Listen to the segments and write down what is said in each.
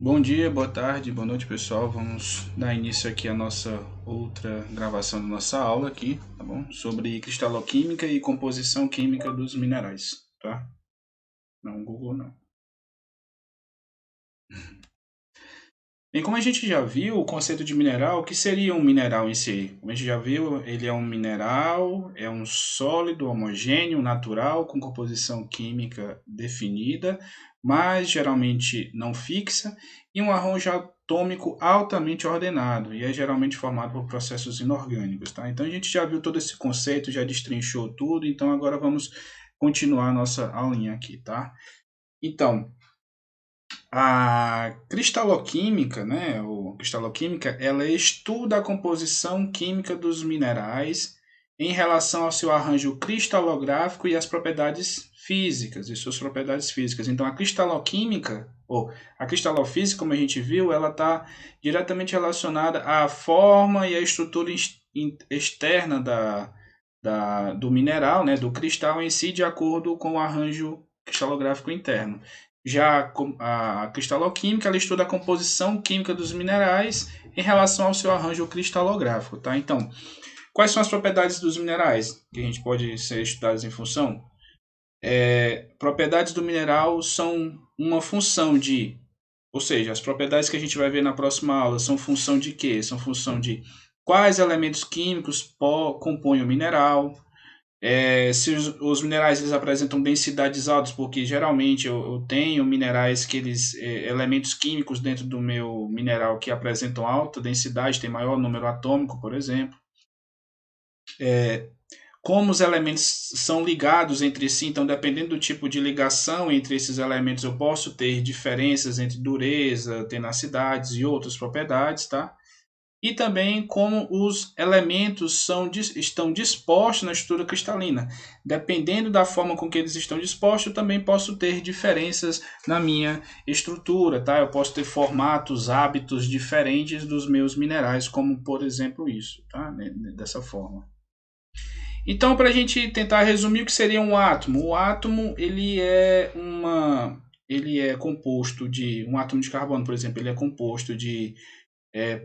Bom dia, boa tarde, boa noite, pessoal. Vamos dar início aqui à nossa outra gravação da nossa aula aqui, tá bom? Sobre cristaloquímica e composição química dos minerais, tá? Não, Google não. Bem, como a gente já viu, o conceito de mineral, o que seria um mineral em si? Como a gente já viu, ele é um mineral, é um sólido homogêneo, natural, com composição química definida, mas geralmente não fixa, e um arranjo atômico altamente ordenado, e é geralmente formado por processos inorgânicos, tá? Então a gente já viu todo esse conceito, já destrinchou tudo, então agora vamos continuar a nossa aulinha aqui, tá? Então, a cristaloquímica, né, ou cristaloquímica, ela estuda a composição química dos minerais em relação ao seu arranjo cristalográfico e as propriedades físicas, e suas propriedades físicas. Então, a cristaloquímica, ou a cristalofísica, como a gente viu, ela está diretamente relacionada à forma e à estrutura externa do mineral, né, do cristal em si, de acordo com o arranjo cristalográfico interno. Já a cristaloquímica, ela estuda a composição química dos minerais em relação ao seu arranjo cristalográfico, tá? Então, quais são as propriedades dos minerais que a gente pode ser estudadas em função? Propriedades do mineral são uma função de, ou seja, as propriedades que a gente vai ver na próxima aula são função de quê? São função de quais elementos químicos compõem o mineral, se os minerais eles apresentam densidades altas, porque geralmente eu tenho minerais que eles, elementos químicos dentro do meu mineral que apresentam alta densidade, tem maior número atômico, por exemplo. Como os elementos são ligados entre si, então dependendo do tipo de ligação entre esses elementos, eu posso ter diferenças entre dureza, tenacidades e outras propriedades, tá? E também como os elementos estão dispostos na estrutura cristalina. Dependendo da forma com que eles estão dispostos, eu também posso ter diferenças na minha estrutura, tá? Eu posso ter formatos, hábitos diferentes dos meus minerais, como por exemplo isso, tá? Dessa forma. Então, para a gente tentar resumir o que seria um átomo, o átomo ele é composto de um átomo de carbono, por exemplo, ele é composto de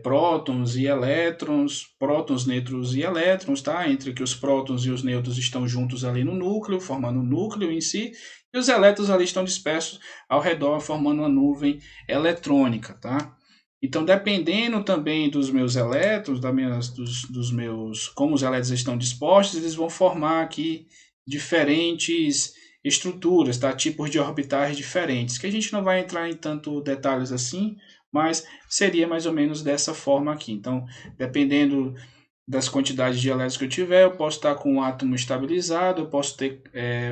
prótons e elétrons, prótons, nêutrons e elétrons, tá? Entre que os prótons e os nêutrons estão juntos ali no núcleo, formando o núcleo em si, e os elétrons ali estão dispersos ao redor, formando uma nuvem eletrônica, tá? Então, dependendo também dos meus elétrons, dos meus, como os elétrons estão dispostos, eles vão formar aqui diferentes estruturas, tá? Tipos de orbitais diferentes, que a gente não vai entrar em tanto detalhes assim, mas seria mais ou menos dessa forma aqui. Então, dependendo das quantidades de elétrons que eu tiver, eu posso estar com um átomo estabilizado, eu posso ter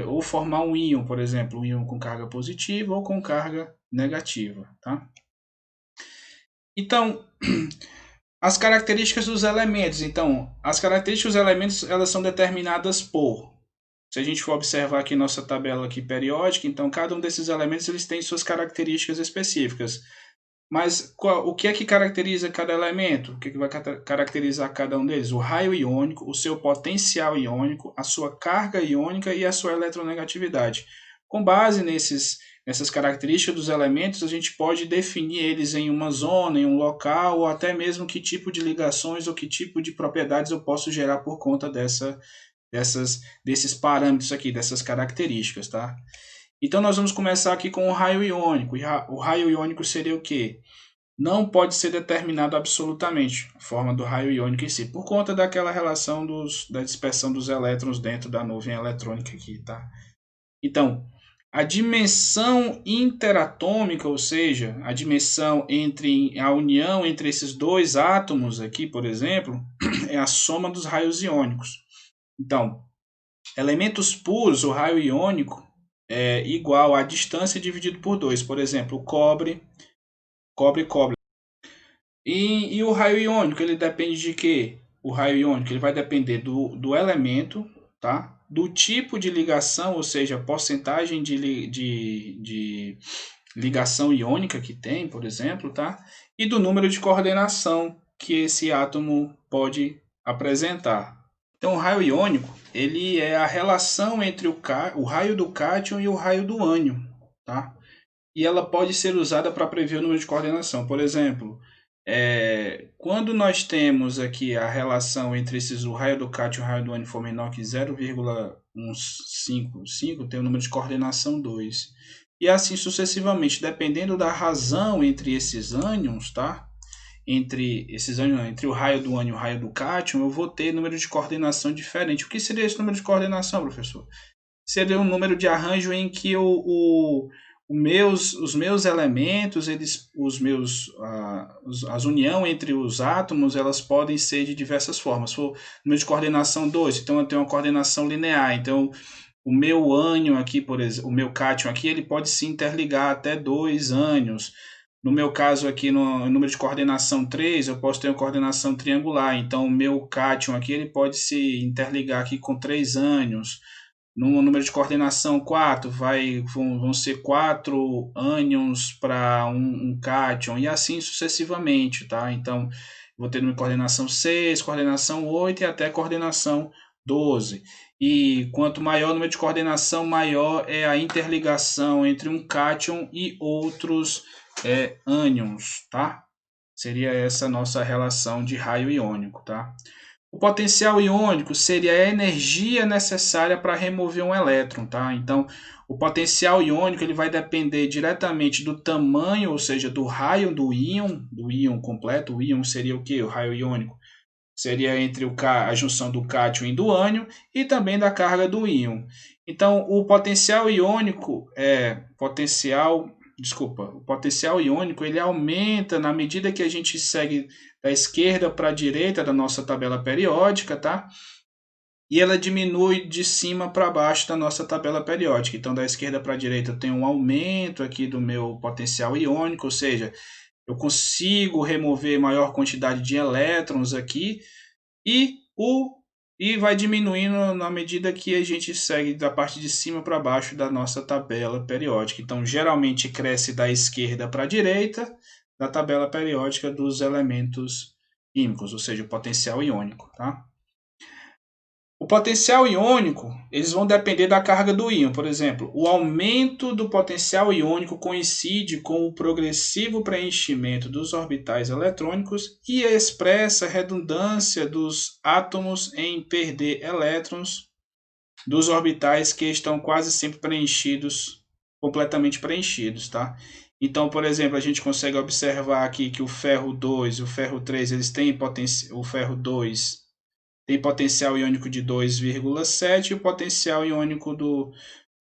ou formar um íon, por exemplo, um íon com carga positiva ou com carga negativa, tá? Então, as características dos elementos. Então, as características dos elementos elas são determinadas por. Se a gente for observar aqui nossa tabela aqui periódica, então cada um desses elementos eles tem suas características específicas. Mas o que é que caracteriza cada elemento? O que, é que vai caracterizar cada um deles? O raio iônico, o seu potencial iônico, a sua carga iônica e a sua eletronegatividade. Com base nessas características dos elementos, a gente pode definir eles em uma zona, em um local, ou até mesmo que tipo de ligações ou que tipo de propriedades eu posso gerar por conta desses parâmetros aqui, dessas características, tá? Então nós vamos começar aqui com o raio iônico. O raio iônico seria o quê? Não pode ser determinado absolutamente a forma do raio iônico em si, por conta daquela relação da dispersão dos elétrons dentro da nuvem eletrônica aqui, tá? Então, a dimensão interatômica, ou seja, a dimensão entre a união entre esses dois átomos aqui, por exemplo, é a soma dos raios iônicos. Então, elementos puros, o raio iônico é igual à distância dividido por 2. Por exemplo, o cobre. E o raio iônico, ele depende de quê? O raio iônico ele vai depender do elemento, tá? Do tipo de ligação, ou seja, a porcentagem de ligação iônica que tem, por exemplo, tá? E do número de coordenação que esse átomo pode apresentar. Então, o raio iônico ele é a relação entre o raio do cátion e o raio do ânion, tá? e ela pode ser usada para prever o número de coordenação. Por exemplo, quando nós temos aqui a relação entre o raio do cátion e o raio do ânion for menor que 0,155, tem o número de coordenação 2. E assim sucessivamente, dependendo da razão entre esses ânions, tá? Entre o raio do ânion e o raio do cátion, eu vou ter número de coordenação diferente. O que seria esse número de coordenação, professor? Seria um número de arranjo em que os meus elementos, as união entre os átomos, elas podem ser de diversas formas. Se for número de coordenação 2, então eu tenho uma coordenação linear. Então, o meu ânion aqui, por exemplo, o meu cátion aqui, ele pode se interligar até 2 ânions. No meu caso aqui, no número de coordenação 3, eu posso ter uma coordenação triangular. Então, o meu cátion aqui, ele pode se interligar aqui com 3 ânions. No número de coordenação 4, vão ser 4 ânions para um cátion, e assim sucessivamente, tá? Então, vou ter número de coordenação 6, coordenação 8 e até coordenação 12. E quanto maior o número de coordenação, maior é a interligação entre um cátion e outros ânions, tá? Seria essa nossa relação de raio iônico, tá? O potencial iônico seria a energia necessária para remover um elétron, tá? Então, o potencial iônico ele vai depender diretamente do tamanho, ou seja, do raio do íon completo. O íon seria o quê? O raio iônico seria entre a junção do cátion e do ânion e também da carga do íon. Então, o potencial iônico o potencial iônico ele aumenta na medida que a gente segue da esquerda para a direita da nossa tabela periódica, tá? E ela diminui de cima para baixo da nossa tabela periódica. Então, da esquerda para a direita eu tenho um aumento aqui do meu potencial iônico, ou seja, eu consigo remover maior quantidade de elétrons aqui e vai diminuindo na medida que a gente segue da parte de cima para baixo da nossa tabela periódica. Então, geralmente cresce da esquerda para a direita da tabela periódica dos elementos químicos, ou seja, o potencial iônico, tá? O potencial iônico, eles vão depender da carga do íon. Por exemplo, o aumento do potencial iônico coincide com o progressivo preenchimento dos orbitais eletrônicos e expressa a redundância dos átomos em perder elétrons dos orbitais que estão quase sempre completamente preenchidos, tá? Então, por exemplo, a gente consegue observar aqui que o ferro 2 e o ferro 3, eles têm o ferro 2 tem potencial iônico de 2,7 e o potencial iônico do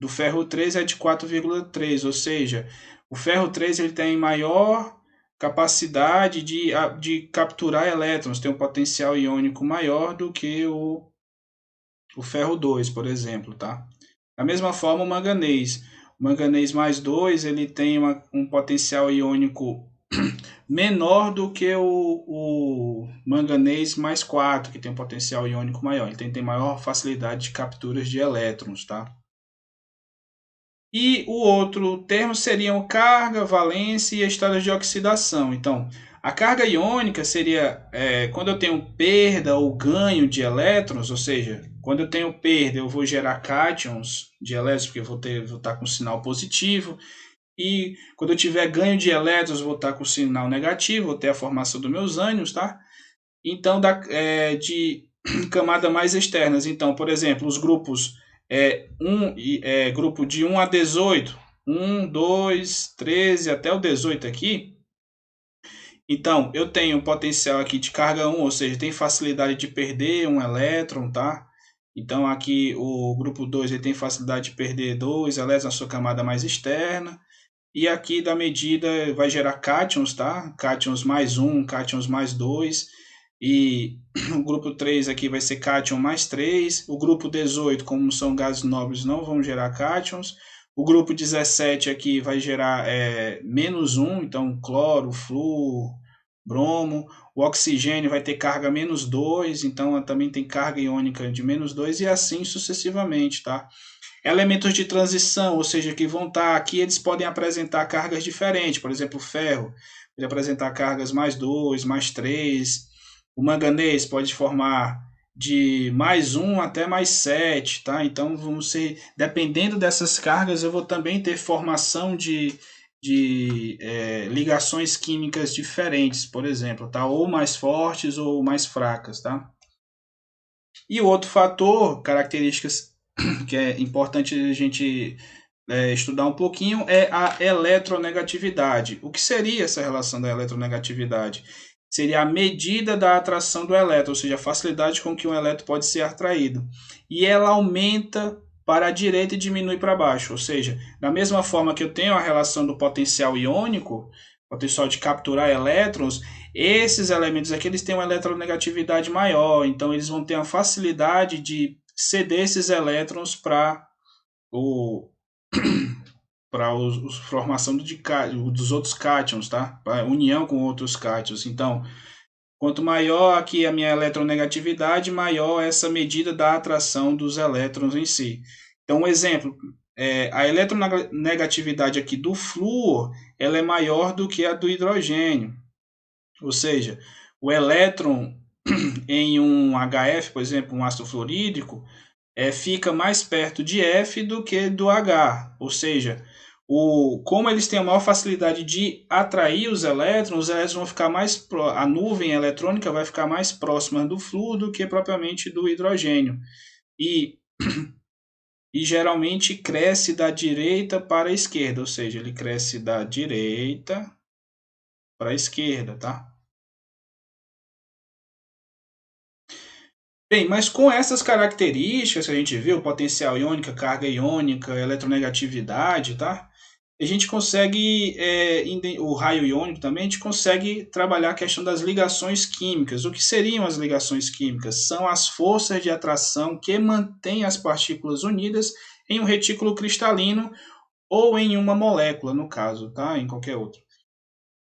ferro 3 é de 4,3, ou seja, o ferro 3 ele tem maior capacidade de capturar elétrons, tem um potencial iônico maior do que o ferro 2, por exemplo, tá? Da mesma forma, o manganês mais 2 ele tem um potencial iônico menor do que o manganês mais 4, que tem um potencial iônico maior. Ele tem maior facilidade de capturas de elétrons, tá? E o outro termo seriam carga, valência e estados de oxidação. Então, a carga iônica seria quando eu tenho perda ou ganho de elétrons, ou seja, quando eu tenho perda eu vou gerar cátions de elétrons, porque eu vou estar com sinal positivo. E quando eu tiver ganho de elétrons, vou estar com sinal negativo, vou ter a formação dos meus ânions, tá? Então, de camadas mais externas. Então, por exemplo, os grupos grupo de 1 a 18, 1, 2, 13 até o 18 aqui. Então, eu tenho potencial aqui de carga 1, ou seja, tem facilidade de perder um elétron, tá? Então, aqui o grupo 2 ele tem facilidade de perder 2 elétrons na sua camada mais externa. E aqui da medida vai gerar cátions, tá? Cátions mais 1, cátions mais 2. E o grupo 3 aqui vai ser cátion mais 3. O grupo 18, como são gases nobres, não vão gerar cátions. O grupo 17 aqui vai gerar menos 1, então cloro, flúor, bromo. O oxigênio vai ter carga menos 2, então também tem carga iônica de menos 2 e assim sucessivamente, tá? Elementos de transição, ou seja, que vão estar aqui, eles podem apresentar cargas diferentes. Por exemplo, o ferro pode apresentar cargas mais 2, mais 3. O manganês pode formar de mais 1 até mais 7, tá? Então, dependendo dessas cargas, eu vou também ter formação de ligações químicas diferentes, por exemplo, tá? Ou mais fortes ou mais fracas, tá? E o outro fator, características que é importante a gente estudar um pouquinho, é a eletronegatividade. O que seria essa relação da eletronegatividade? Seria a medida da atração do elétron, ou seja, a facilidade com que um elétron pode ser atraído. E ela aumenta para a direita e diminui para baixo. Ou seja, da mesma forma que eu tenho a relação do potencial iônico, potencial de capturar elétrons, esses elementos aqui eles têm uma eletronegatividade maior, então eles vão ter a facilidade de ceder esses elétrons para a formação dos outros cátions, tá? Para união com outros cátions. Então, quanto maior aqui a minha eletronegatividade, maior essa medida da atração dos elétrons em si. Então, um exemplo, a eletronegatividade aqui do flúor, ela é maior do que a do hidrogênio. Ou seja, o elétron em um HF, por exemplo, um ácido fluorídrico, fica mais perto de F do que do H. Ou seja, como eles têm a maior facilidade de atrair os elétrons vão ficar mais a nuvem eletrônica vai ficar mais próxima do flúor do que propriamente do hidrogênio. E geralmente cresce da direita para a esquerda, ou seja, ele cresce da direita para a esquerda, tá? Bem, mas com essas características que a gente viu, potencial iônica, carga iônica, eletronegatividade, tá? A gente consegue, o raio iônico também, a gente consegue trabalhar a questão das ligações químicas. O que seriam as ligações químicas? São as forças de atração que mantêm as partículas unidas em um retículo cristalino ou em uma molécula, no caso, tá? Em qualquer outro.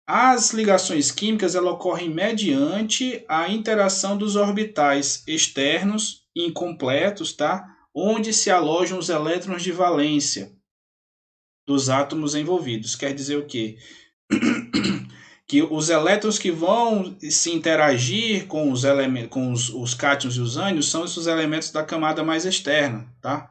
As ligações químicas elas ocorrem mediante a interação dos orbitais externos incompletos, tá? Onde se alojam os elétrons de valência dos átomos envolvidos. Quer dizer o quê? Que os elétrons que vão se interagir com os elementos, com os cátions e os ânions são esses elementos da camada mais externa, tá?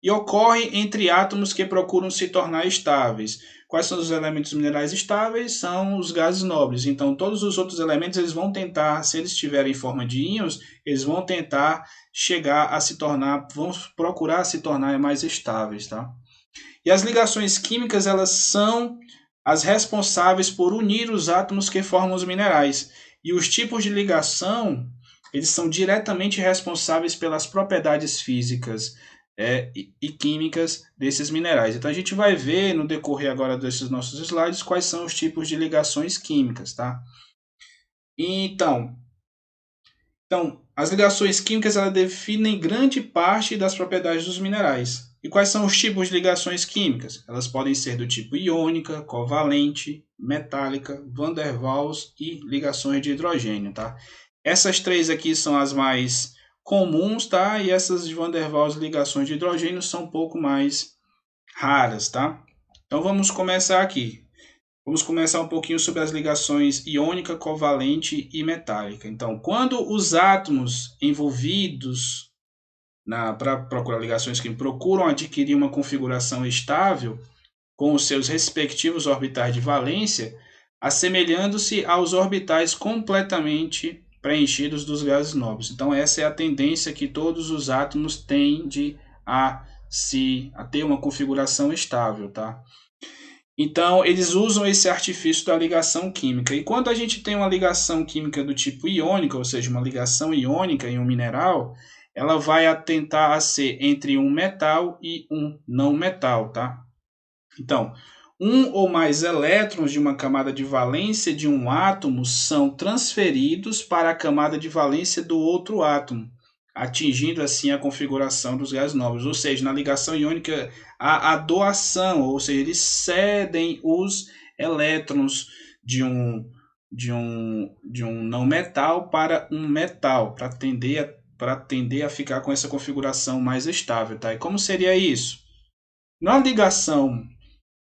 E ocorre entre átomos que procuram se tornar estáveis. Quais são os elementos minerais estáveis? São os gases nobres. Então, todos os outros elementos eles vão tentar, se eles estiverem em forma de íons, eles vão tentar chegar a se tornar, vão procurar se tornar mais estáveis, tá? E as ligações químicas elas são as responsáveis por unir os átomos que formam os minerais. E os tipos de ligação eles são diretamente responsáveis pelas propriedades físicas e químicas desses minerais. Então a gente vai ver no decorrer agora desses nossos slides quais são os tipos de ligações químicas, tá? Então as ligações químicas elas definem grande parte das propriedades dos minerais. E quais são os tipos de ligações químicas? Elas podem ser do tipo iônica, covalente, metálica, van der Waals e ligações de hidrogênio, tá? Essas três aqui são as mais comuns, tá? E essas de van der Waals ligações de hidrogênio são um pouco mais raras, tá? Então vamos começar aqui. Vamos começar um pouquinho sobre as ligações iônica, covalente e metálica. Então, quando os átomos envolvidos para procurar ligações que procuram adquirir uma configuração estável com os seus respectivos orbitais de valência, assemelhando-se aos orbitais completamente preenchidos dos gases nobres. Então essa é a tendência que todos os átomos tendem a ter uma configuração estável, tá? Então eles usam esse artifício da ligação química. E quando a gente tem uma ligação química do tipo iônica, ou seja, uma ligação iônica em um mineral, ela vai tentar a ser entre um metal e um não metal, tá? Então, um ou mais elétrons de uma camada de valência de um átomo são transferidos para a camada de valência do outro átomo, atingindo assim a configuração dos gases nobres. Ou seja, na ligação iônica, a doação, ou seja, eles cedem os elétrons de um não metal para um metal, para tender a ficar com essa configuração mais estável. Tá? E como seria isso? Na ligação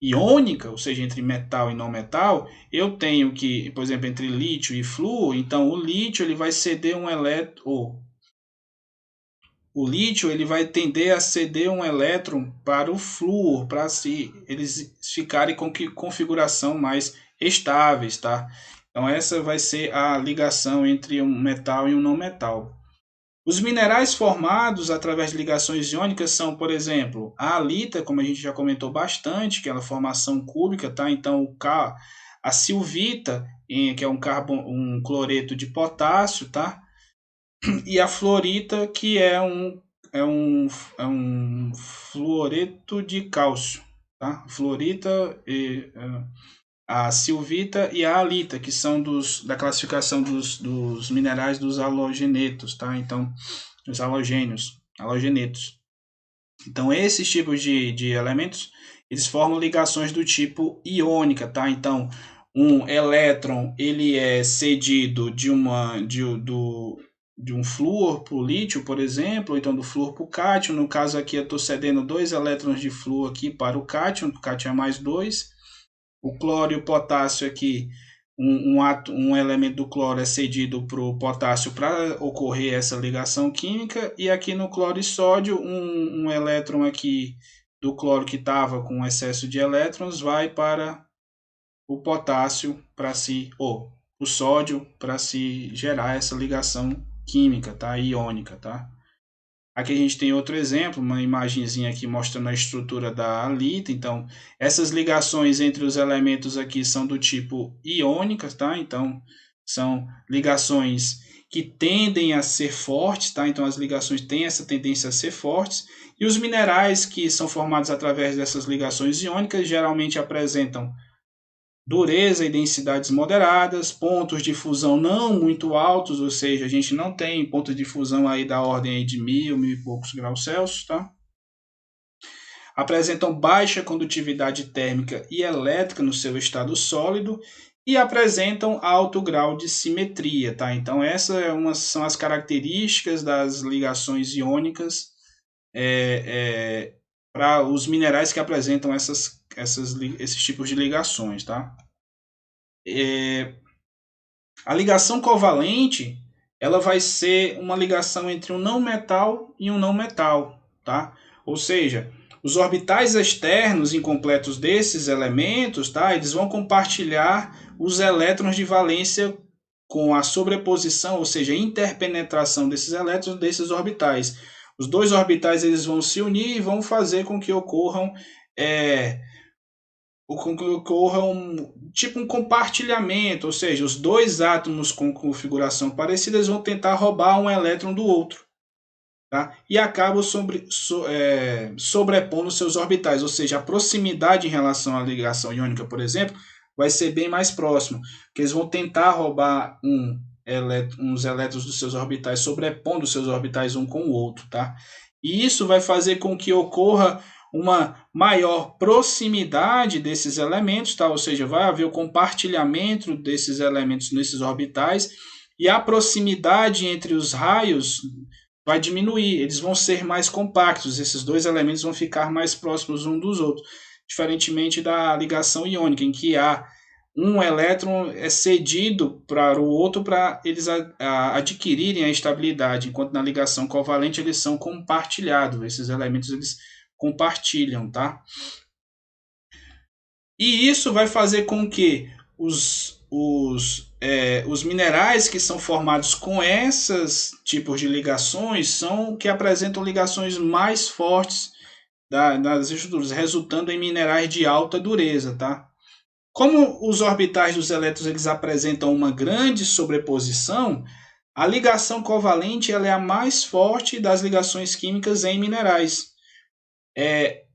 iônica, ou seja, entre metal e não metal, eu tenho que, por exemplo, entre lítio e flúor, então o lítio ele vai ceder um elétron, o lítio ele vai tender a ceder um elétron para o flúor, para eles ficarem com configuração mais estáveis, tá? Então essa vai ser a ligação entre um metal e um não metal. Os minerais formados através de ligações iônicas são, por exemplo, a halita, como a gente já comentou bastante, que é a formação cúbica, tá? Então a silvita, que é um cloreto de potássio, tá? E a fluorita, que é um fluoreto de cálcio, tá? Fluorita, a silvita e a halita, que são da classificação dos minerais dos halogenetos, tá? Então, os halogenetos. Então, esses tipos de elementos, eles formam ligações do tipo iônica, tá? Então, um elétron, ele é cedido de um flúor para o lítio, por exemplo, ou então do flúor para o cátion. No caso aqui, eu estou cedendo 2 elétrons de flúor aqui para o cátion é mais 2. O cloro e o potássio aqui, um elemento do cloro é cedido para o potássio para ocorrer essa ligação química, e aqui no cloro e sódio, um elétron aqui do cloro que estava com excesso de elétrons vai para o potássio o sódio para se gerar essa ligação química, tá? Iônica, tá? Aqui a gente tem outro exemplo, uma imagenzinha aqui mostrando a estrutura da halita. Então, essas ligações entre os elementos aqui são do tipo iônicas, tá? Então, são ligações que tendem a ser fortes, tá? Então, as ligações têm essa tendência a ser fortes. E os minerais que são formados através dessas ligações iônicas geralmente apresentam dureza e densidades moderadas, pontos de fusão não muito altos, ou seja, a gente não tem pontos de fusão aí da ordem aí de 1000 e poucos graus Celsius, tá? Apresentam baixa condutividade térmica e elétrica no seu estado sólido e apresentam alto grau de simetria, tá? Então essas são as características das ligações iônicas para os minerais que apresentam esses tipos de ligações, tá? A ligação covalente, ela vai ser uma ligação entre um não metal e um não metal, tá? Ou seja, os orbitais externos incompletos desses elementos, tá? Eles vão compartilhar os elétrons de valência com a sobreposição, ou seja, a interpenetração desses elétrons desses orbitais. Os dois orbitais eles vão se unir e vão fazer com que ocorra um compartilhamento, ou seja, os dois átomos com configuração parecida vão tentar roubar um elétron do outro, tá? E acabam sobrepondo seus orbitais, ou seja, a proximidade em relação à ligação iônica, por exemplo, vai ser bem mais próximo, porque eles vão tentar roubar uns elétrons dos seus orbitais, sobrepondo seus orbitais um com o outro, tá? E isso vai fazer com que ocorra uma maior proximidade desses elementos, tá? Ou seja, vai haver o compartilhamento desses elementos nesses orbitais e a proximidade entre os raios vai diminuir, eles vão ser mais compactos, esses dois elementos vão ficar mais próximos uns dos outros, diferentemente da ligação iônica, em que há um elétron é cedido para o outro para eles adquirirem a estabilidade, enquanto na ligação covalente eles são compartilhados, esses elementos eles compartilham, tá? E isso vai fazer com que os minerais que são formados com esses tipos de ligações são que apresentam ligações mais fortes das estruturas, resultando em minerais de alta dureza, tá? Como os orbitais dos elétrons eles apresentam uma grande sobreposição, a ligação covalente ela é a mais forte das ligações químicas em minerais.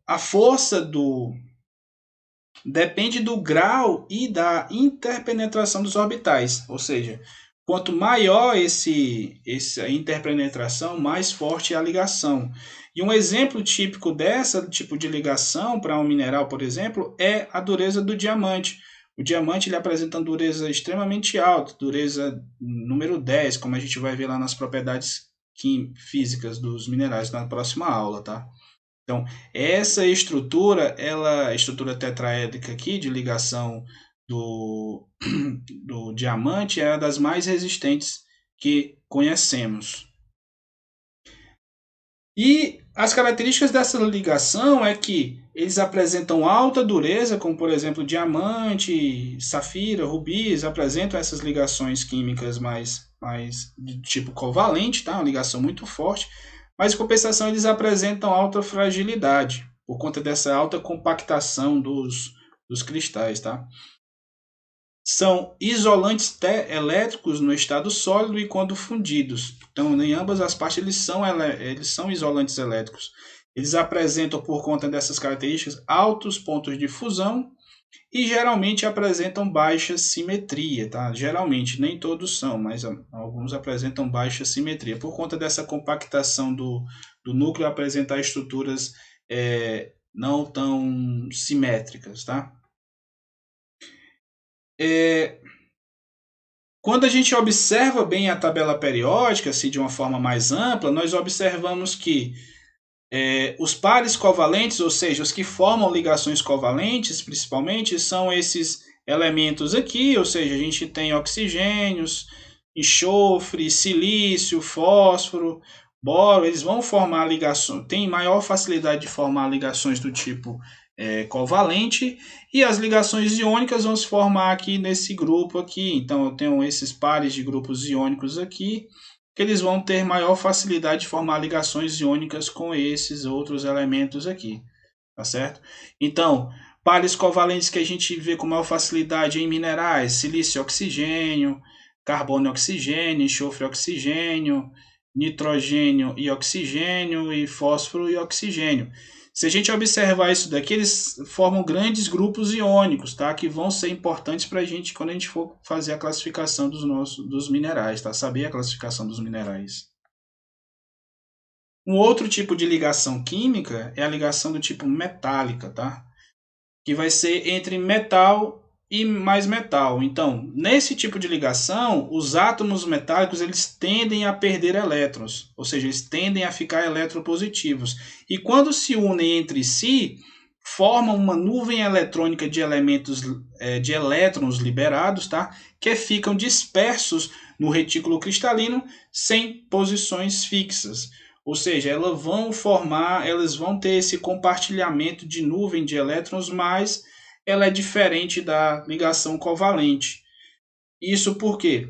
A força depende do grau e da interpenetração dos orbitais, ou seja, quanto maior essa interpenetração, mais forte é a ligação. E um exemplo típico desse tipo de ligação para um mineral, por exemplo, é a dureza do diamante. O diamante ele apresenta uma dureza extremamente alta, dureza número 10, como a gente vai ver lá nas propriedades físicas dos minerais na próxima aula, tá? Então, essa estrutura, a estrutura tetraédrica aqui de ligação do diamante é uma das mais resistentes que conhecemos. E as características dessa ligação é que eles apresentam alta dureza, como por exemplo diamante, safira, rubis, apresentam essas ligações químicas mais de tipo covalente, tá? Uma ligação muito forte, mas em compensação eles apresentam alta fragilidade, por conta dessa alta compactação dos cristais, tá? São isolantes elétricos no estado sólido e quando fundidos. Então, em ambas as partes, eles são isolantes elétricos. Eles apresentam, por conta dessas características, altos pontos de fusão e geralmente apresentam baixa simetria. Tá? Geralmente, nem todos são, mas alguns apresentam baixa simetria. Por conta dessa compactação do núcleo, apresentar estruturas não tão simétricas. Tá? Quando a gente observa bem a tabela periódica, assim, de uma forma mais ampla, nós observamos que os pares covalentes, ou seja, os que formam ligações covalentes, principalmente, são esses elementos aqui, ou seja, a gente tem oxigênios, enxofre, silício, fósforo, boro, eles vão formar ligações, tem maior facilidade de formar ligações do tipo covalente, e as ligações iônicas vão se formar aqui nesse grupo aqui. Então eu tenho esses pares de grupos iônicos aqui, que eles vão ter maior facilidade de formar ligações iônicas com esses outros elementos aqui, tá certo? Então, pares covalentes que a gente vê com maior facilidade em minerais, silício e oxigênio, carbono e oxigênio, enxofre e oxigênio, nitrogênio e oxigênio e fósforo e oxigênio. Se a gente observar isso daqui, eles formam grandes grupos iônicos, tá? Que vão ser importantes para a gente quando a gente for fazer a classificação dos minerais, tá? Saber a classificação dos minerais. Um outro tipo de ligação química é a ligação do tipo metálica, tá? Que vai ser entre metal e mais metal. Então, nesse tipo de ligação, os átomos metálicos eles tendem a perder elétrons, ou seja, eles tendem a ficar eletropositivos. E quando se unem entre si, formam uma nuvem eletrônica de elementos de elétrons liberados, tá? Que ficam dispersos no retículo cristalino sem posições fixas. Ou seja, elas vão ter esse compartilhamento de nuvem de elétrons, mas ela é diferente da ligação covalente. Isso porque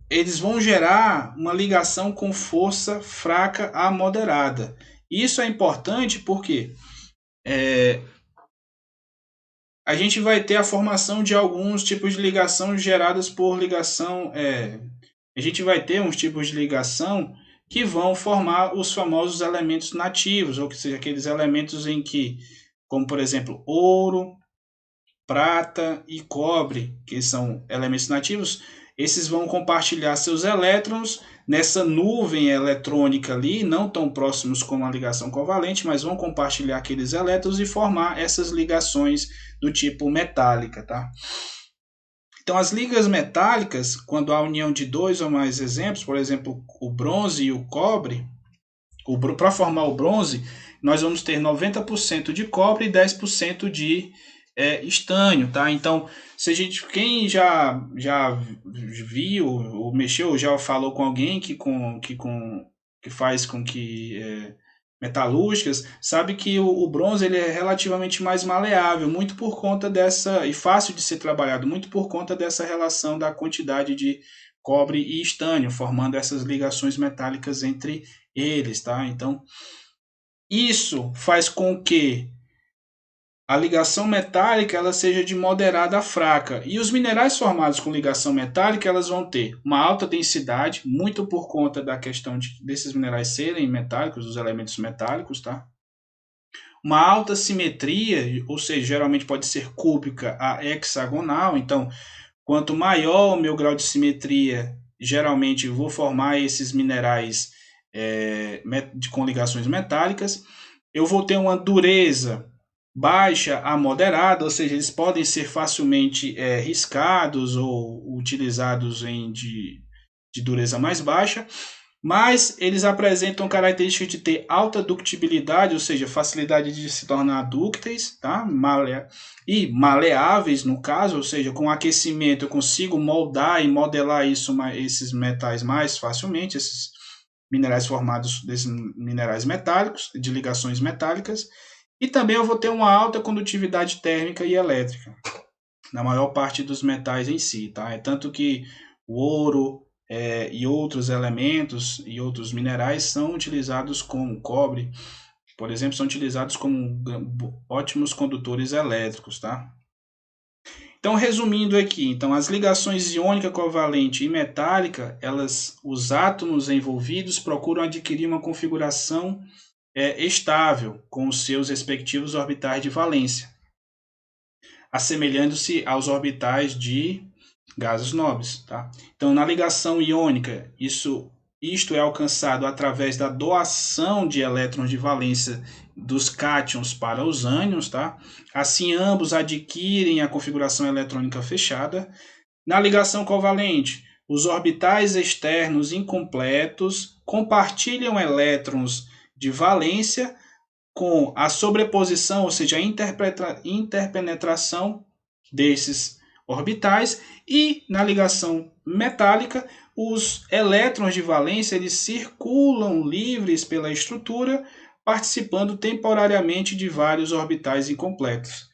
eles vão gerar uma ligação com força fraca a moderada. Isso é importante porque a gente vai ter a formação de alguns tipos de ligação geradas por ligação. A gente vai ter uns tipos de ligação que vão formar os famosos elementos nativos, ou seja, aqueles elementos em que, como por exemplo, ouro, prata e cobre, que são elementos nativos, esses vão compartilhar seus elétrons nessa nuvem eletrônica ali, não tão próximos como a ligação covalente, mas vão compartilhar aqueles elétrons e formar essas ligações do tipo metálica, tá? Então, as ligas metálicas, quando há união de dois ou mais exemplos, por exemplo, o bronze e o cobre, para formar o bronze, nós vamos ter 90% de cobre e 10% de estânio, tá? Então, quem já viu ou mexeu, já falou com alguém que faz com que metalúrgicas, sabe que o bronze ele é relativamente mais maleável, muito por conta dessa, e fácil de ser trabalhado, muito por conta dessa relação da quantidade de cobre e estânio, formando essas ligações metálicas entre eles, tá? Então, isso faz com que a ligação metálica ela seja de moderada a fraca. E os minerais formados com ligação metálica elas vão ter uma alta densidade, muito por conta da questão desses minerais serem metálicos, os elementos metálicos, tá? Uma alta simetria, ou seja, geralmente pode ser cúbica a hexagonal. Então, quanto maior o meu grau de simetria, geralmente vou formar esses minerais com ligações metálicas. Eu vou ter uma dureza baixa a moderada, ou seja, eles podem ser facilmente riscados ou utilizados de dureza mais baixa, mas eles apresentam características de ter alta ductibilidade, ou seja, facilidade de se tornar dúcteis, tá? E maleáveis no caso, ou seja, com aquecimento eu consigo moldar e modelar esses metais mais facilmente, esses minerais formados desses minerais metálicos, de ligações metálicas, e também eu vou ter uma alta condutividade térmica e elétrica, na maior parte dos metais em si, tá? É tanto que o ouro e outros elementos e outros minerais são utilizados como cobre, por exemplo, são utilizados como ótimos condutores elétricos, tá? Então, resumindo aqui, então as ligações iônica, covalente e metálica, os átomos envolvidos procuram adquirir uma configuração estável com os seus respectivos orbitais de valência, assemelhando-se aos orbitais de gases nobres. Tá? Então, na ligação iônica, isto é alcançado através da doação de elétrons de valência dos cátions para os ânions. Tá? Assim, ambos adquirem a configuração eletrônica fechada. Na ligação covalente, os orbitais externos incompletos compartilham elétrons de valência com a sobreposição, ou seja, a interpenetração desses orbitais, e na ligação metálica, os elétrons de valência eles circulam livres pela estrutura, participando temporariamente de vários orbitais incompletos.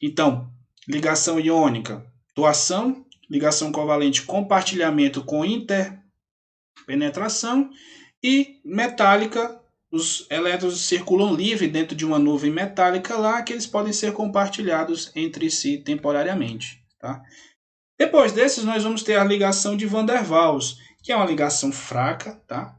Então, ligação iônica, doação, ligação covalente, compartilhamento com interpenetração, e metálica, os elétrons circulam livre dentro de uma nuvem metálica lá, que eles podem ser compartilhados entre si temporariamente. Tá? Depois desses, nós vamos ter a ligação de Van der Waals, que é uma ligação fraca, tá?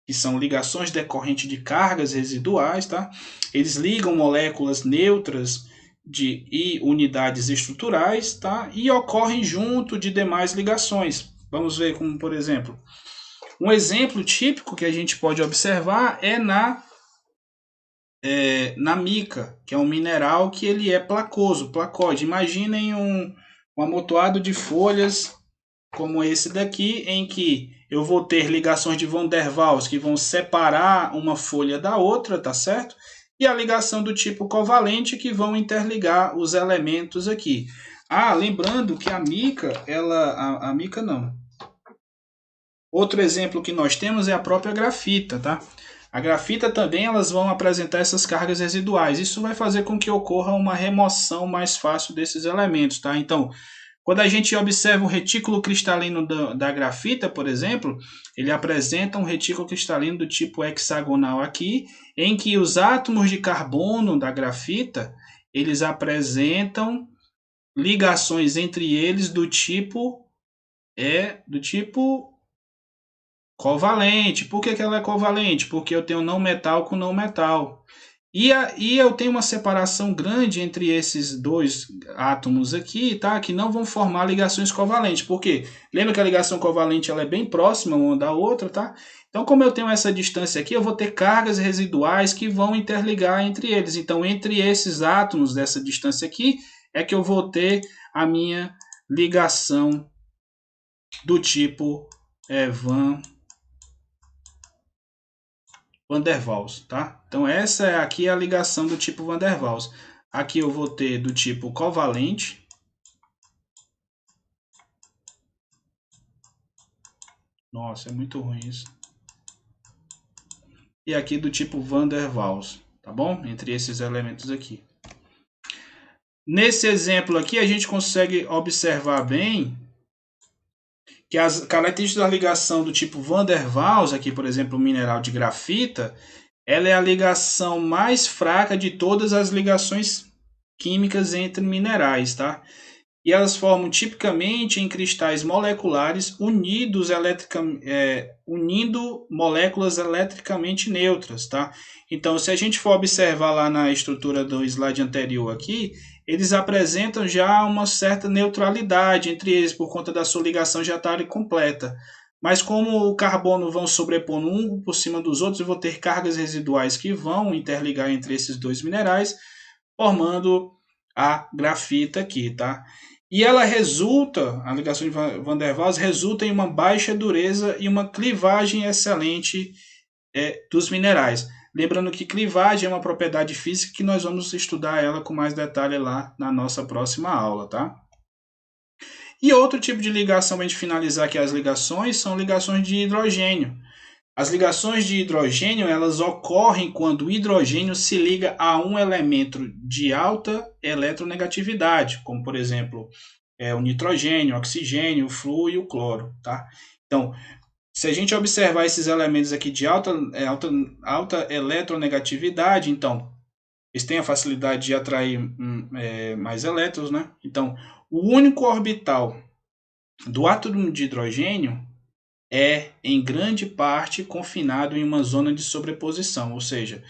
Que são ligações decorrentes de cargas residuais. Tá? Eles ligam moléculas neutras e unidades estruturais, tá? E ocorrem junto de demais ligações. Vamos ver como, por exemplo, um exemplo típico que a gente pode observar é na mica, que é um mineral que ele é placoso, placóide. Imaginem um amontoado de folhas como esse daqui, em que eu vou ter ligações de Van der Waals que vão separar uma folha da outra, tá certo? E a ligação do tipo covalente que vão interligar os elementos aqui. Lembrando que a mica, a mica não. Outro exemplo que nós temos é a própria grafita, tá? A grafita também elas vão apresentar essas cargas residuais. Isso vai fazer com que ocorra uma remoção mais fácil desses elementos, tá? Então, quando a gente observa o retículo cristalino da grafita, por exemplo, ele apresenta um retículo cristalino do tipo hexagonal aqui, em que os átomos de carbono da grafita, eles apresentam ligações entre eles do tipo covalente. Por que ela é covalente? Porque eu tenho não metal com não metal. E eu tenho uma separação grande entre esses dois átomos aqui, tá? Que não vão formar ligações covalentes. Por quê? Lembra que a ligação covalente ela é bem próxima uma da outra, tá? Então, como eu tenho essa distância aqui, eu vou ter cargas residuais que vão interligar entre eles. Então, entre esses átomos dessa distância aqui, é que eu vou ter a minha ligação do tipo Van der Waals, tá? Então essa é aqui a ligação do tipo Van der Waals. Aqui eu vou ter do tipo covalente. Nossa, é muito ruim isso. E aqui do tipo Van der Waals, tá bom? Entre esses elementos aqui. Nesse exemplo aqui a gente consegue observar bem que as características da ligação do tipo Van der Waals, aqui por exemplo o mineral de grafita, ela é a ligação mais fraca de todas as ligações químicas entre minerais, tá? E elas formam tipicamente em cristais moleculares unindo moléculas eletricamente neutras, tá? Então, se a gente for observar lá na estrutura do slide anterior aqui, eles apresentam já uma certa neutralidade entre eles por conta da sua ligação já estar completa. Mas como o carbono vão sobrepondo um por cima dos outros, eu vou ter cargas residuais que vão interligar entre esses dois minerais, formando a grafita aqui, tá? E ela resulta, a ligação de Van der Waals resulta em uma baixa dureza e uma clivagem excelente dos minerais. Lembrando que clivagem é uma propriedade física que nós vamos estudar ela com mais detalhe lá na nossa próxima aula, tá? E outro tipo de ligação, para a gente finalizar aqui as ligações, são ligações de hidrogênio. As ligações de hidrogênio, elas ocorrem quando o hidrogênio se liga a um elemento de alta eletronegatividade, como por exemplo, o nitrogênio, o oxigênio, o flúor e o cloro, tá? Então, se a gente observar esses elementos aqui de alta eletronegatividade, então, eles têm a facilidade de atrair mais elétrons, né? Então, o único orbital do átomo de hidrogênio é, em grande parte, confinado em uma zona de sobreposição, ou seja,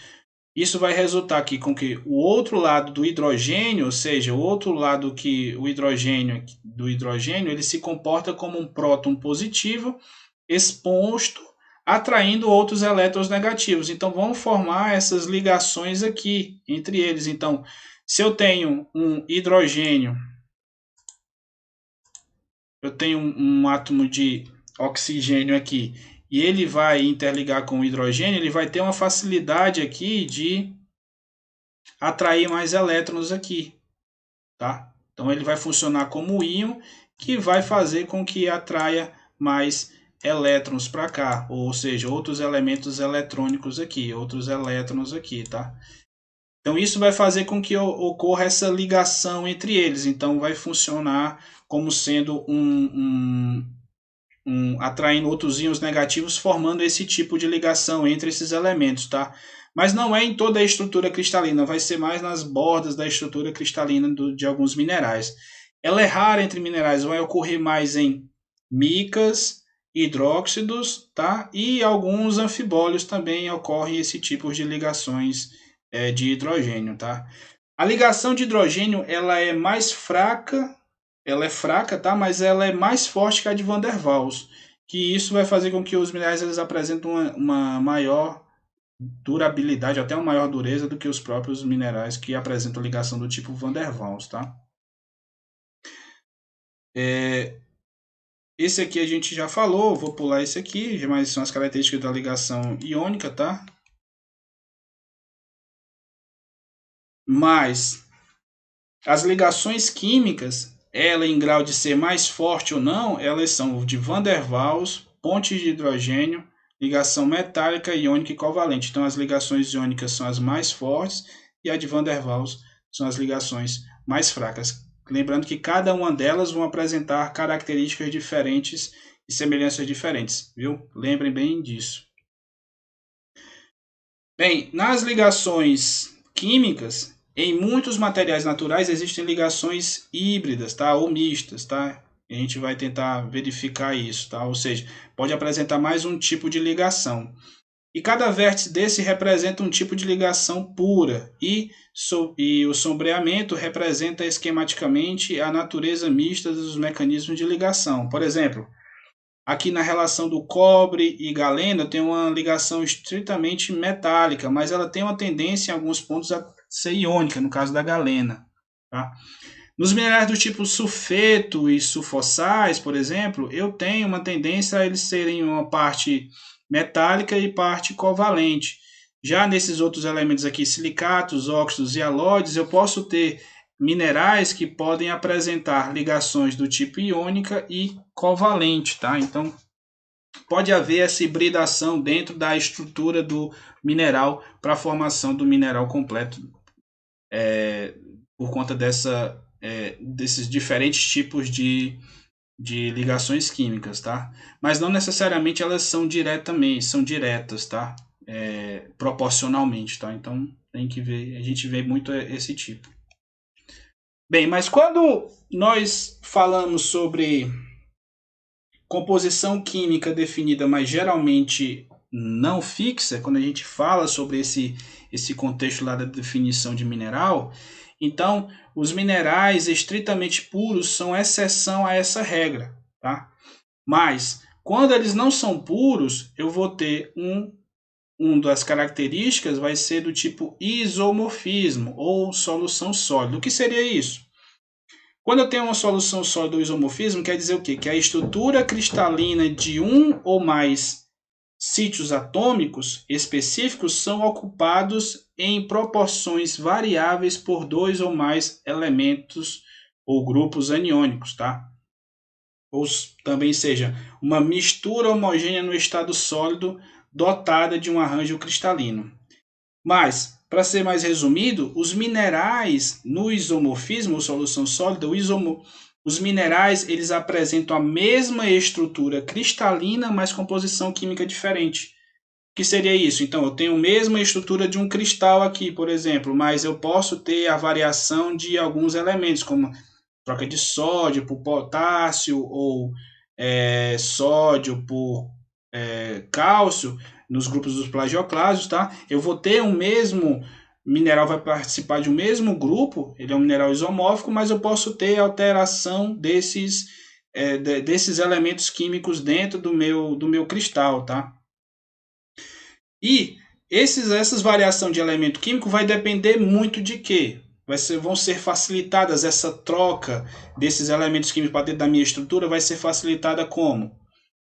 isso vai resultar aqui com que o outro lado do hidrogênio, ou seja, o outro lado que o hidrogênio do hidrogênio, ele se comporta como um próton positivo exposto, atraindo outros elétrons negativos. Então, vão formar essas ligações aqui entre eles. Então, se eu tenho um hidrogênio, eu tenho um átomo de oxigênio aqui, e ele vai interligar com o hidrogênio, ele vai ter uma facilidade aqui de atrair mais elétrons aqui, tá? Então ele vai funcionar como íon, que vai fazer com que atraia mais elétrons para cá, ou seja, outros elementos eletrônicos aqui, outros elétrons aqui, tá? Então isso vai fazer com que ocorra essa ligação entre eles. Então vai funcionar como sendo atraindo outros íons negativos, formando esse tipo de ligação entre esses elementos, tá? Mas não é em toda a estrutura cristalina, vai ser mais nas bordas da estrutura cristalina de alguns minerais. Ela é rara entre minerais, vai ocorrer mais em micas, hidróxidos, tá? E alguns anfibólios também ocorrem esse tipo de ligações de hidrogênio, tá? A ligação de hidrogênio ela é mais fraca, ela é fraca, tá? Mas ela é mais forte que a de Van der Waals, que isso vai fazer com que os minerais eles apresentem uma maior durabilidade, até uma maior dureza do que os próprios minerais que apresentam ligação do tipo Van der Waals, tá? Esse aqui a gente já falou, vou pular esse aqui, mas são as características da ligação iônica, tá? Mas as ligações químicas, ela em grau de ser mais forte ou não, elas são de Van der Waals, pontes de hidrogênio, ligação metálica, iônica e covalente. Então as ligações iônicas são as mais fortes e a de Van der Waals são as ligações mais fracas. Lembrando que cada uma delas vão apresentar características diferentes e semelhanças diferentes, viu? Lembrem bem disso. Bem, nas ligações químicas, em muitos materiais naturais existem ligações híbridas, tá? Ou mistas, tá? A gente vai tentar verificar isso, tá? Ou seja, pode apresentar mais um tipo de ligação. E cada vértice desse representa um tipo de ligação pura, e o sombreamento representa esquematicamente a natureza mista dos mecanismos de ligação. Por exemplo, aqui na relação do cobre e galena tem uma ligação estritamente metálica, mas ela tem uma tendência em alguns pontos a ser iônica, no caso da galena. Tá? Nos minerais do tipo sulfeto e sulfossais, por exemplo, eu tenho uma tendência a eles serem uma parte metálica e parte covalente. Já nesses outros elementos aqui, silicatos, óxidos e halóides, eu posso ter minerais que podem apresentar ligações do tipo iônica e covalente, tá? Então, pode haver essa hibridação dentro da estrutura do mineral para a formação do mineral completo, por conta desses diferentes tipos de ligações químicas, tá? Mas não necessariamente elas são diretas, tá? Proporcionalmente, tá? Então tem que ver, a gente vê muito esse tipo. Bem, mas quando nós falamos sobre composição química definida, mas geralmente não fixa, quando a gente fala sobre esse contexto lá da definição de mineral, então os minerais estritamente puros são exceção a essa regra, tá? Mas quando eles não são puros, eu vou ter uma das características vai ser do tipo isomorfismo ou solução sólida. O que seria isso? Quando eu tenho uma solução sólida ou isomorfismo, quer dizer o quê? Que a estrutura cristalina de um ou mais sítios atômicos específicos são ocupados em proporções variáveis por dois ou mais elementos ou grupos aniônicos, tá? Ou também seja, uma mistura homogênea no estado sólido dotada de um arranjo cristalino. Mas, para ser mais resumido, os minerais no isomorfismo, ou solução sólida, os minerais eles apresentam a mesma estrutura cristalina, mas composição química diferente. O que seria isso? Então, eu tenho a mesma estrutura de um cristal aqui, por exemplo, mas eu posso ter a variação de alguns elementos, como troca de sódio por potássio ou sódio por cálcio nos grupos dos plagioclásios, tá? Eu vou ter o mesmo mineral, vai participar de um mesmo grupo, ele é um mineral isomórfico, mas eu posso ter alteração desses elementos químicos dentro do meu cristal, tá? E essas variações de elemento químico vai depender muito de quê? Vão ser facilitadas essa troca desses elementos químicos para dentro da minha estrutura, vai ser facilitada como?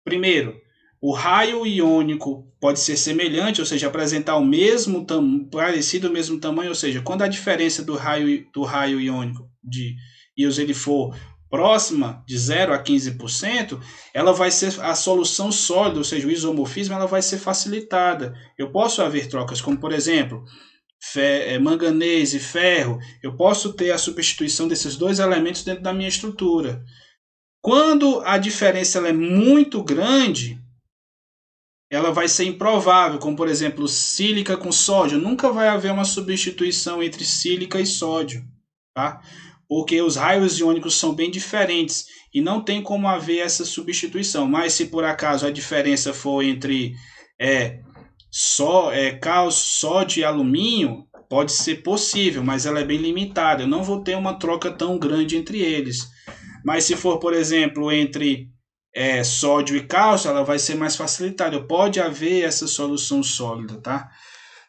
Primeiro, o raio iônico pode ser semelhante, ou seja, apresentar o mesmo parecido o mesmo tamanho, ou seja, quando a diferença do raio iônico de íons ele for próxima de 0 a 15%, ela vai ser a solução sólida, ou seja, o isomorfismo ela vai ser facilitada. Eu posso haver trocas, como por exemplo, manganês e ferro, eu posso ter a substituição desses dois elementos dentro da minha estrutura. Quando a diferença ela é muito grande, ela vai ser improvável, como por exemplo, sílica com sódio. Nunca vai haver uma substituição entre sílica e sódio, tá? Porque os raios iônicos são bem diferentes e não tem como haver essa substituição. Mas se por acaso a diferença for entre cálcio, sódio e alumínio, pode ser possível, mas ela é bem limitada. Eu não vou ter uma troca tão grande entre eles. Mas se for, por exemplo, entre sódio e cálcio, ela vai ser mais facilitada. Pode haver essa solução sólida, tá?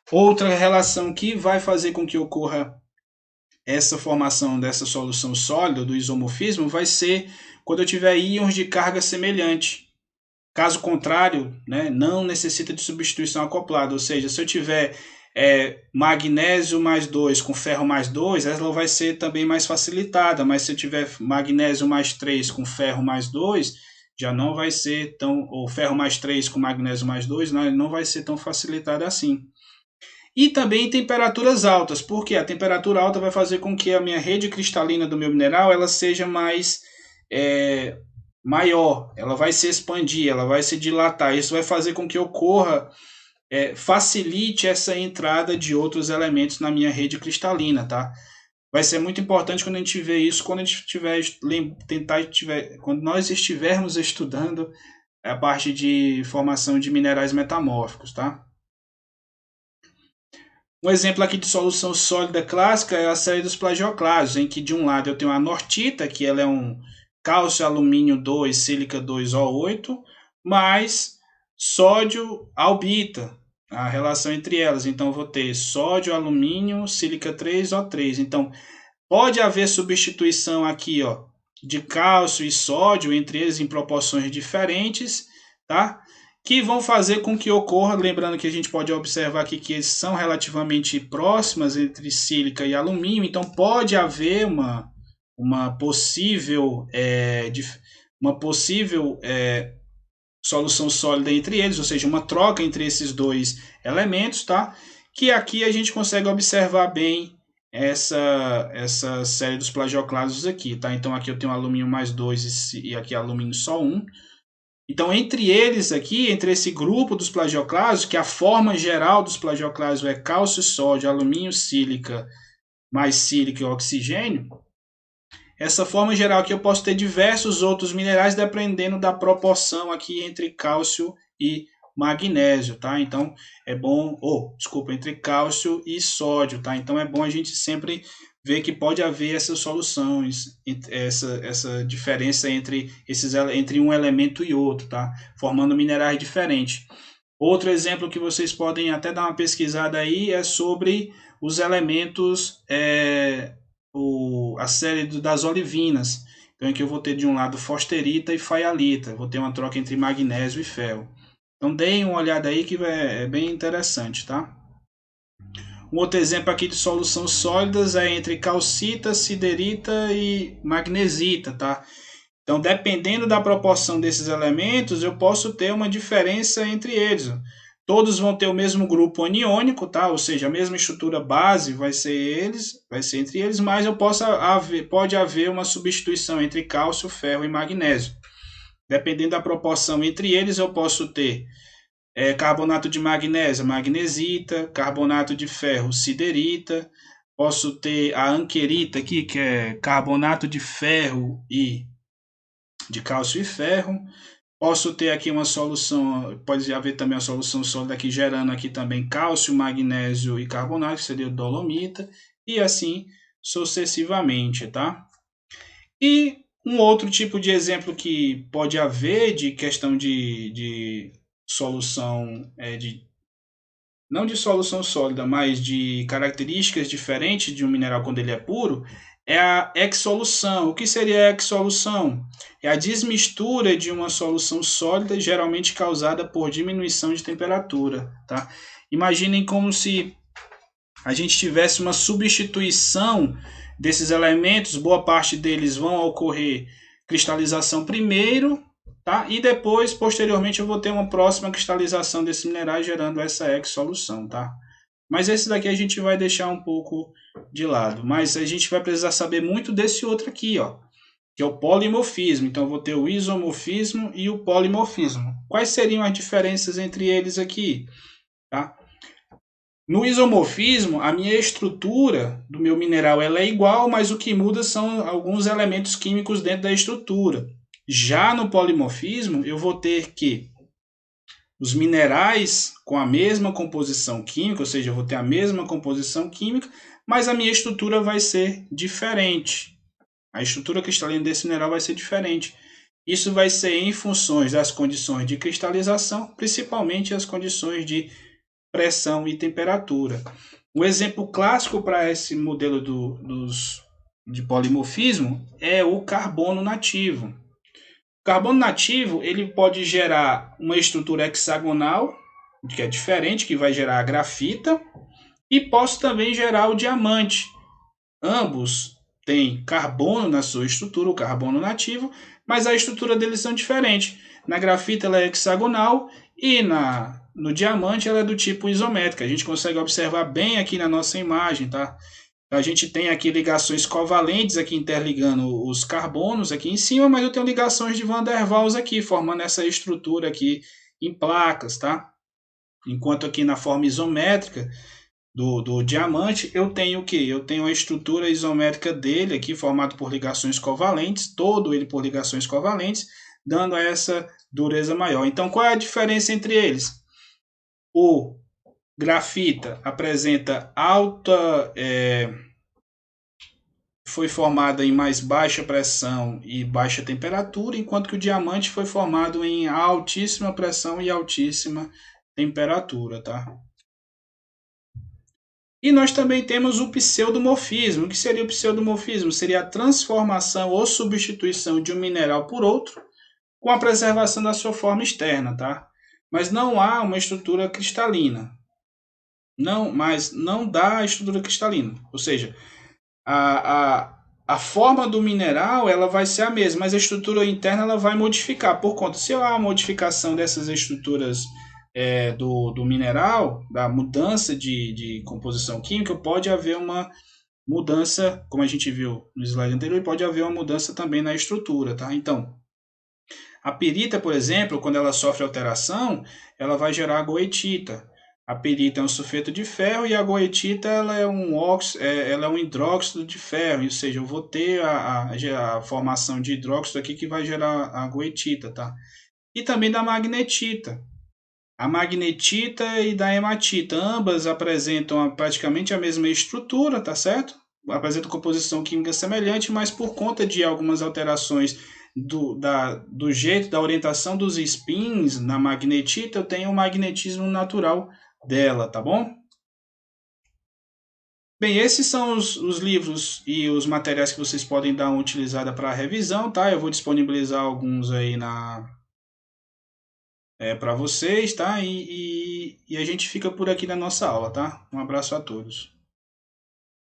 Outra relação que vai fazer com que ocorra essa formação dessa solução sólida, do isomorfismo, vai ser quando eu tiver íons de carga semelhante. Caso contrário, né, não necessita de substituição acoplada, ou seja, se eu tiver magnésio mais 2 com ferro mais 2, ela vai ser também mais facilitada, mas se eu tiver magnésio mais 3 com ferro mais 2, já não vai ser tão, ou ferro mais 3 com magnésio mais 2, não vai ser tão facilitada assim. E também temperaturas altas, porque a temperatura alta vai fazer com que a minha rede cristalina do meu mineral ela seja mais maior, ela vai se expandir, ela vai se dilatar. Isso vai fazer com que ocorra, facilite essa entrada de outros elementos na minha rede cristalina, tá? Vai ser muito importante quando a gente vê isso, quando a gente quando nós estivermos estudando a parte de formação de minerais metamórficos, tá? Um exemplo aqui de solução sólida clássica é a série dos plagioclásios, em que de um lado eu tenho a nortita, que ela é um cálcio, alumínio 2, sílica 2O8, mais sódio, albita, a relação entre elas. Então, eu vou ter sódio, alumínio, sílica 3O3. Então, pode haver substituição aqui, ó, de cálcio e sódio entre eles em proporções diferentes, tá? Que vão fazer com que ocorra, lembrando que a gente pode observar aqui que eles são relativamente próximas entre sílica e alumínio, então pode haver uma possível solução sólida entre eles, ou seja, uma troca entre esses dois elementos, tá? Que aqui a gente consegue observar bem essa série dos plagioclásios aqui, tá? Então aqui eu tenho alumínio mais 2 e aqui alumínio só 1. Então, entre eles aqui, entre esse grupo dos plagioclásios, que a forma geral dos plagioclásios é cálcio, sódio, alumínio, sílica, mais sílica e oxigênio, essa forma geral aqui eu posso ter diversos outros minerais dependendo da proporção aqui entre cálcio e magnésio, tá? Então, é bom, entre cálcio e sódio, tá? Então, é bom a gente sempre ver que pode haver essas soluções, essa diferença entre um elemento e outro, tá? Formando minerais diferentes. Outro exemplo que vocês podem até dar uma pesquisada aí é sobre os elementos, a série das olivinas. Então aqui eu vou ter de um lado fosterita e faialita, vou ter uma troca entre magnésio e ferro. Então deem uma olhada aí que é bem interessante, tá? Um outro exemplo aqui de soluções sólidas é entre calcita, siderita e magnesita, tá? Então, dependendo da proporção desses elementos, eu posso ter uma diferença entre eles. Todos vão ter o mesmo grupo aniônico, tá? Ou seja, a mesma estrutura base vai ser entre eles, mas pode haver uma substituição entre cálcio, ferro e magnésio. Dependendo da proporção entre eles, eu posso ter carbonato de magnésio, magnesita, carbonato de ferro, siderita. Posso ter a anquerita aqui, que é carbonato de ferro e de cálcio e ferro. Posso ter aqui uma solução, pode haver também uma solução sólida aqui gerando aqui também cálcio, magnésio e carbonato, que seria dolomita, e assim sucessivamente, tá? E um outro tipo de exemplo que pode haver de questão de solução, não de solução sólida, mas de características diferentes de um mineral quando ele é puro, é a exsolução. O que seria a exsolução? É a desmistura de uma solução sólida, geralmente causada por diminuição de temperatura. Tá? Imaginem como se a gente tivesse uma substituição desses elementos, boa parte deles vão ocorrer cristalização primeiro, tá? E depois, posteriormente, eu vou ter uma próxima cristalização desses minerais gerando essa exsolução, tá? Mas esse daqui a gente vai deixar um pouco de lado. Mas a gente vai precisar saber muito desse outro aqui, ó, que é o polimorfismo. Então, eu vou ter o isomorfismo e o polimorfismo. Quais seriam as diferenças entre eles aqui? Tá? No isomorfismo, a minha estrutura do meu mineral ela é igual, mas o que muda são alguns elementos químicos dentro da estrutura. Já no polimorfismo, eu vou ter que os minerais com a mesma composição química, ou seja, eu vou ter a mesma composição química, mas a minha estrutura vai ser diferente. A estrutura cristalina desse mineral vai ser diferente. Isso vai ser em funções das condições de cristalização, principalmente as condições de pressão e temperatura. Um exemplo clássico para esse modelo de polimorfismo é o carbono nativo. O carbono nativo ele pode gerar uma estrutura hexagonal, que é diferente, que vai gerar a grafita, e posso também gerar o diamante. Ambos têm carbono na sua estrutura, o carbono nativo, mas a estrutura deles são diferentes. Na grafita ela é hexagonal e no diamante ela é do tipo isométrica. A gente consegue observar bem aqui na nossa imagem, tá? A gente tem aqui ligações covalentes aqui interligando os carbonos aqui em cima, mas eu tenho ligações de Van der Waals aqui, formando essa estrutura aqui em placas, tá? Enquanto aqui na forma isométrica do diamante, eu tenho o que? Eu tenho a estrutura isométrica dele aqui, formado por ligações covalentes, todo ele por ligações covalentes, dando essa dureza maior. Então, qual é a diferença entre eles? O grafita apresenta foi formada em mais baixa pressão e baixa temperatura, enquanto que o diamante foi formado em altíssima pressão e altíssima temperatura, tá? E nós também temos o pseudomorfismo. O que seria o pseudomorfismo? Seria a transformação ou substituição de um mineral por outro com a preservação da sua forma externa, tá? Mas não há uma estrutura cristalina. Mas não dá a estrutura cristalina. Ou seja, a forma do mineral ela vai ser a mesma, mas a estrutura interna ela vai modificar. Por conta, se há uma modificação dessas estruturas do mineral, da mudança de composição química, pode haver uma mudança, como a gente viu no slide anterior, pode haver uma mudança também na estrutura, tá? Então, a pirita, por exemplo, quando ela sofre alteração, ela vai gerar a goetita. A pirita é um sulfeto de ferro e a goetita ela é um hidróxido de ferro, ou seja, eu vou ter a formação de hidróxido aqui que vai gerar a goetita, tá? E também da magnetita. A magnetita e da hematita, ambas apresentam praticamente a mesma estrutura, tá certo? Apresentam composição química semelhante, mas por conta de algumas alterações do jeito, da orientação dos spins na magnetita, eu tenho o magnetismo natural dela, tá bom? Bem, esses são os livros e os materiais que vocês podem dar uma utilizada para revisão, tá? Eu vou disponibilizar alguns aí para vocês, tá? E a gente fica por aqui na nossa aula, tá? Um abraço a todos.